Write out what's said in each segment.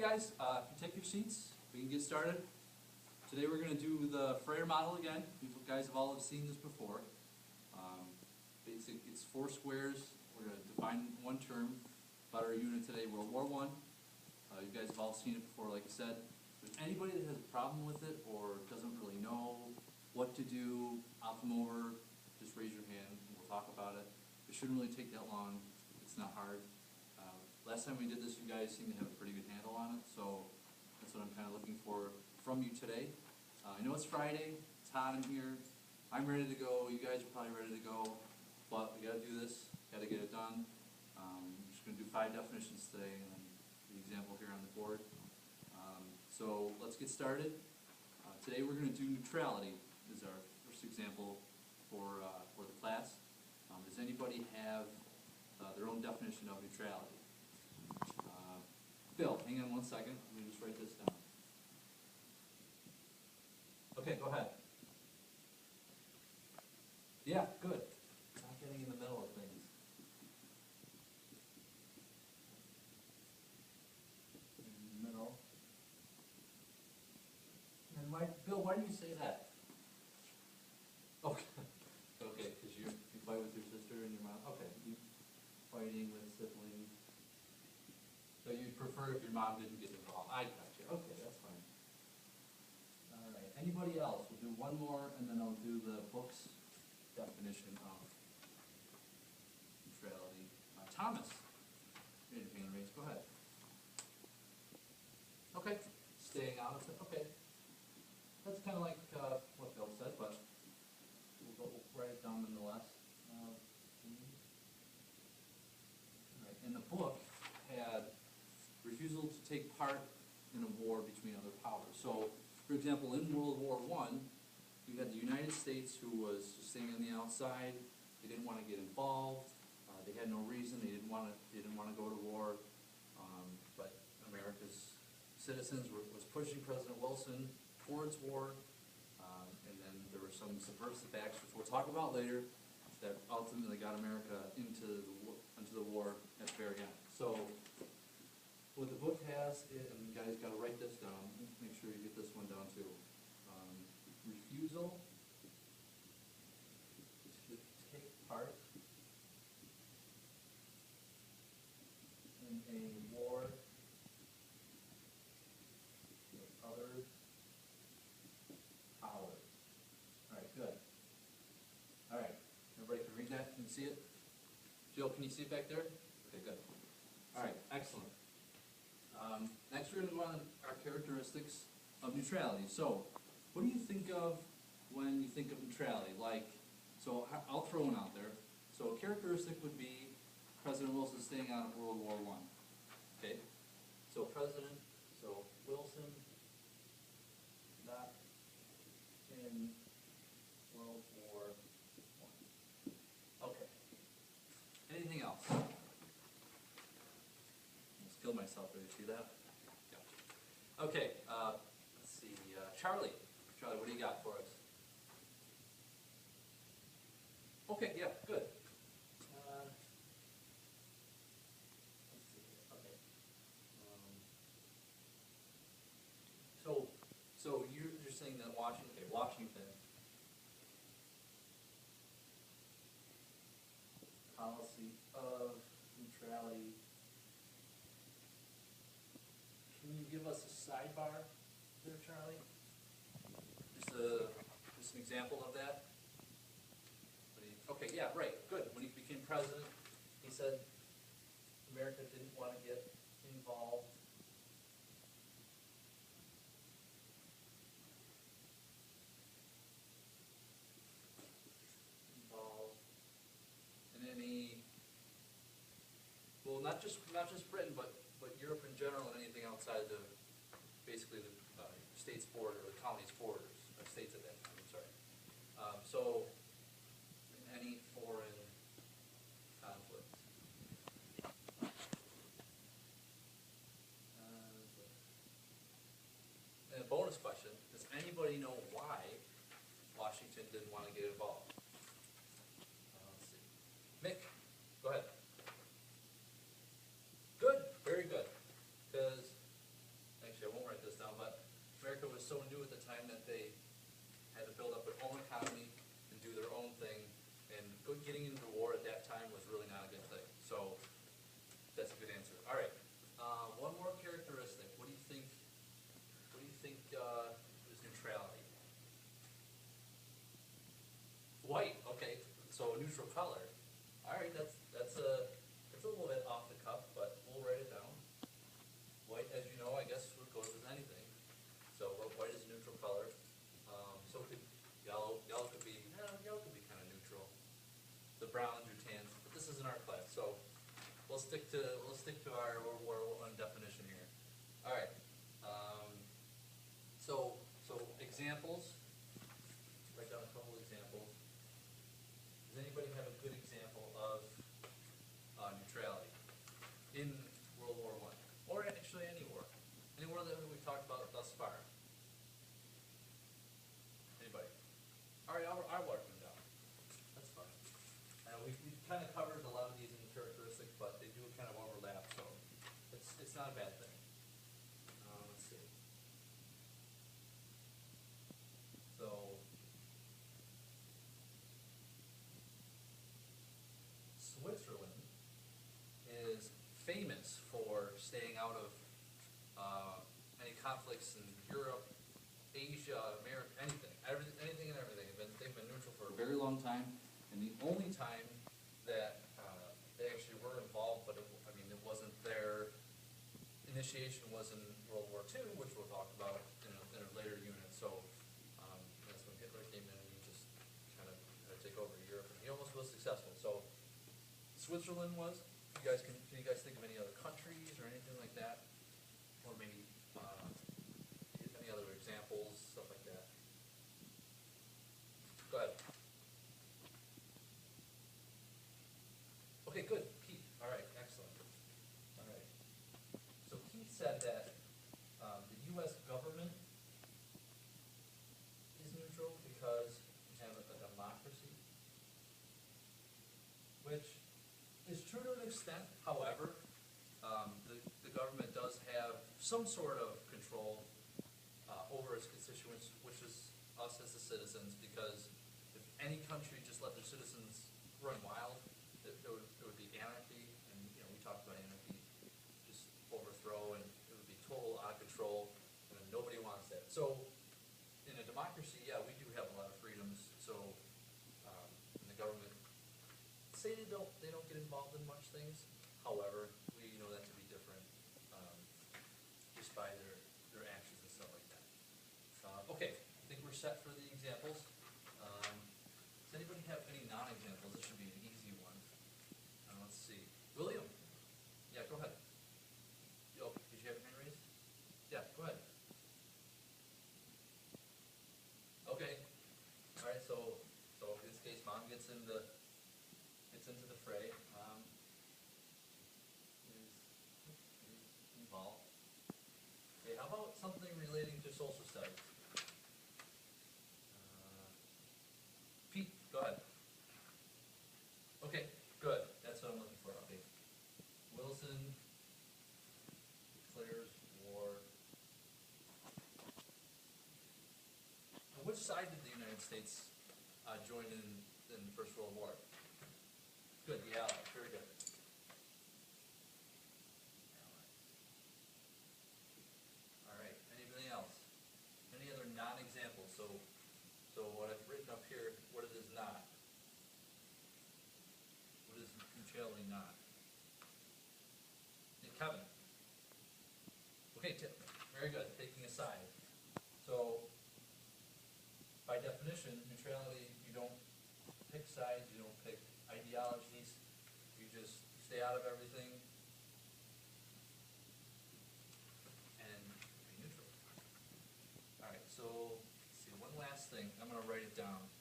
guys, if you take your seats, we can get started. Today we're going to do the Frayer model again. You guys have all seen this before. It's 4 squares. We're going to define one term about our unit today, World War I. You guys have all seen it before, like I said. If there's anybody that has a problem with it or doesn't really know what to do, I'll come over, just raise your hand and we'll talk about it. It shouldn't really take that long. It's not hard. Last time we did this, you guys seem to have a pretty good handle on it, so that's what I'm kind of looking for from you today. I know it's Friday, it's hot in here, I'm ready to go, you guys are probably ready to go, but we got to do this, got to get it done. I'm just going to do 5 definitions today and then the example here on the board. So let's get started. Today we're going to do neutrality is our first example for the class. Does anybody have their own definition of neutrality? Bill, hang on one second. Let me just write this down. Okay, go ahead. Yeah, good. Not getting in the middle of things. In the middle. And Bill, why do you say that? Okay. Okay, because you fight with your sister and your mom. Okay, you fighting with siblings. So you'd prefer if your mom didn't get involved. I got you. Okay, that's fine. All right. Anybody else? We'll do one more, and then I'll do the book's definition of neutrality. Thomas, you had your hand raised. Go ahead. Okay. Staying out of it. Okay. That's kind of like what Bill said, but we'll write it down nonetheless. All right. And the book had refusal to take part in a war between other powers. So, for example, in World War I, you had the United States who was just staying on the outside. They didn't want to get involved. They had no reason. They didn't want to go to war. But America's citizens was pushing President Wilson towards war. And then there were some subversive acts, which we'll talk about later, that ultimately got America into the war at the very end. So, what the book has, and you guys got to write this down, make sure you get this one down too. Refusal to take part in a war with other powers. All right, good. All right, everybody can read that? Can you see it? Jill, can you see it back there? Okay, good. All right, excellent. Next, we're going to go on our characteristics of neutrality. So, what do you think of when you think of neutrality? So I'll throw one out there. So, a characteristic would be President Wilson staying out of World War I. Okay? So, Wilson not in World War I. Okay. Anything else? Kill myself, did you see that? Yeah. Okay, let's see. Charlie, what do you got for us? Okay, yeah, good. Let's see. Okay. So you're saying that Washington policy of neutrality. Can you give us a sidebar there, Charlie? Just an example of that? Okay, yeah, right, good. When he became president, he said America didn't want to get involved. In any, well, not just Britain, but Europe in general and anything outside basically the state's border, or the colony's borders, or states at that time, I'm sorry. So, in any foreign conflict. And a bonus question, does anybody know why Washington didn't want to get involved? Let's see. Mick, go ahead. Good, very good. Because getting into the war at that time was really not a good thing. So that's a good answer. All right, one more characteristic. What do you think? What do you think is neutrality? White. Okay, so a neutral color. All right, that's a little bit off the cuff, but we'll write it down. White, as you know, I guess goes with anything. So white is a neutral color. So could yellow. Yellow could be kind of neutral. The browns or tans, but this isn't our class, so we'll stick to our World War I definition here. All right. So examples. Write down a couple examples. Does anybody have a good example of neutrality in World War I, or actually any war that we've talked about thus far? Anybody? All right, I'll mark them down. That's fine. We've kind of covered a lot of these in the characteristics, but they do kind of overlap, so it's not a bad thing. Let's see. So, Switzerland is famous for staying out of any conflicts in Europe, Asia, America, anything and everything. They've been neutral for a very long time, and the only time that they actually were involved, but it wasn't their initiation was in World War II, which we'll talk about in a later unit. So that's when Hitler came in and he just kind of take over Europe, and he almost was successful. So Switzerland was. Can you guys think of any other countries or anything like that, or maybe any other examples, stuff like that? Go ahead. Okay, good. Keith. All right, excellent. All right. So Keith said that the U.S. government is neutral because we have a democracy, which is true to an extent. However, the government does have some sort of control over its constituents, which is us as the citizens, because if any country just let their citizens run wild, there would be anarchy, and we talked about anarchy, just overthrow, and it would be total out of control, and nobody wants that. So in a democracy, yeah, we do have a lot of freedoms. So in the government, say they don't get involved in much things. However, we know that to be different, just by their actions and stuff like that. Okay, I think we're set for the examples. Does anybody have any non-examples? This should be an easy one. Let's see. William? Yeah, go ahead. Yo, did you have your hand raised? Yeah, go ahead. Okay. All right, so in this case, mom gets into the fray. Mom is involved. Okay, how about something relating to social studies? Pete, go ahead. Okay, good. That's what I'm looking for. Okay. Wilson declares war. On which side did the United States join in the First World War? Good, the Allies. Very good. All right. Anything else? Any other non-examples? So what I've written up here, what it is not. What is neutrality not? Hey, Kevin. Okay, very good. Taking a side. So by definition, neutrality, you don't pick sides, you don't pick ideologies, you just stay out of everything and be neutral. Alright, so let's see, one last thing. I'm going to write it down.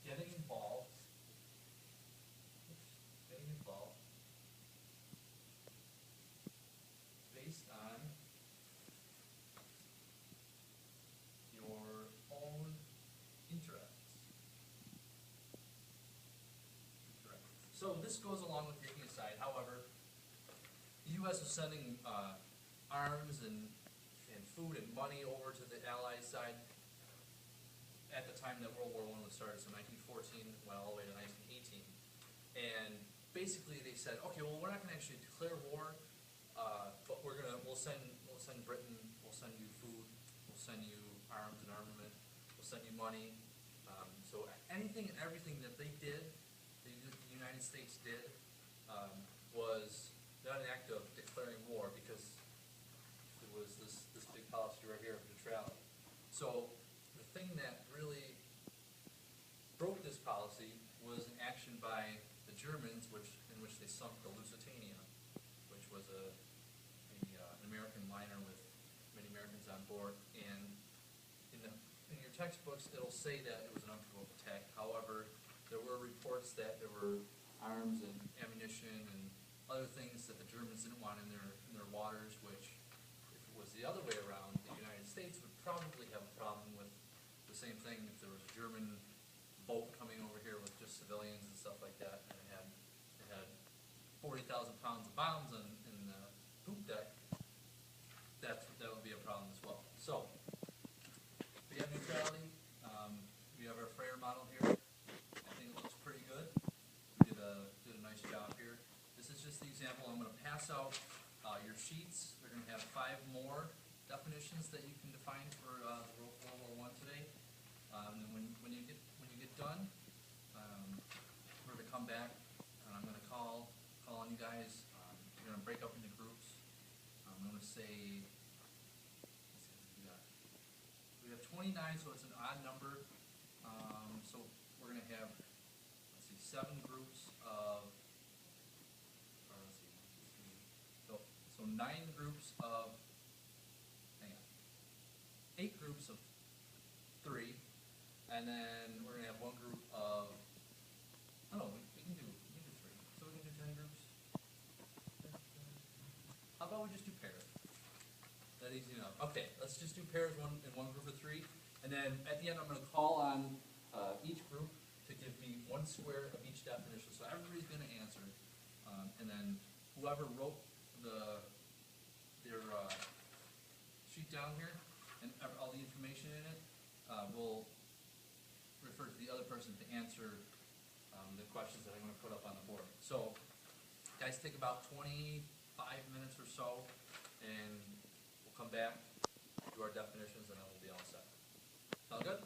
Getting involved based on your own interests. So this goes along with taking a side. However, the U.S. is sending arms and food and money over to the Allied side at the time that World War I was started, so 1914 went all the way to 1918. And basically they said, okay, well, we're not going to actually declare war, but we'll send Britain, we'll send you food, we'll send you arms and armament, we'll send you money. So anything and everything that they did, the United States did, was not an act of declaring war, because it was this big policy right here of neutrality. So the thing that really broke this policy was an action by the Germans, in which they sunk the Lusitania, which was an American liner with many Americans on board. And in your textbooks, it'll say that it was an unprovoked attack. However, there were reports that there were arms and ammunition and other things that the Germans didn't want in their waters, which, if it was the other way around, the United States would probably have a problem with the same thing if there was a German boat coming over here with just civilians and stuff like that, and it had 40,000 pounds of bombs in the poop deck. That would be a problem as well. So we have neutrality. We have our Freyer model here. I think it looks pretty good. We did a nice job here. This is just the example. I'm going to pass out your sheets. They're going to have 5 more definitions that you can define for World War I today. And then when you get done, we're going to come back and I'm going to call on you guys. You're going to break up into groups. I'm going to say, let's see what we got. We have 29, so it's an odd number. So we're going to have, let's see, 7 groups of, or let's see, so 9 groups of, hang on, 8 groups of 3, and then we're going to have 1 group of, oh no, we can do 3, so we can do 10 groups. How about we just do pairs? That easy enough. Okay, let's just do pairs in one group of 3, and then at the end I'm going to call on each group to give me 1 square of each definition. So everybody's going to answer, and then whoever wrote their sheet down here and all the information in it will refer to the other person to answer the questions that I'm going to put up on the board. So guys, take about 25 minutes or so, and we'll come back, do our definitions, and then we'll be all set. Sound good?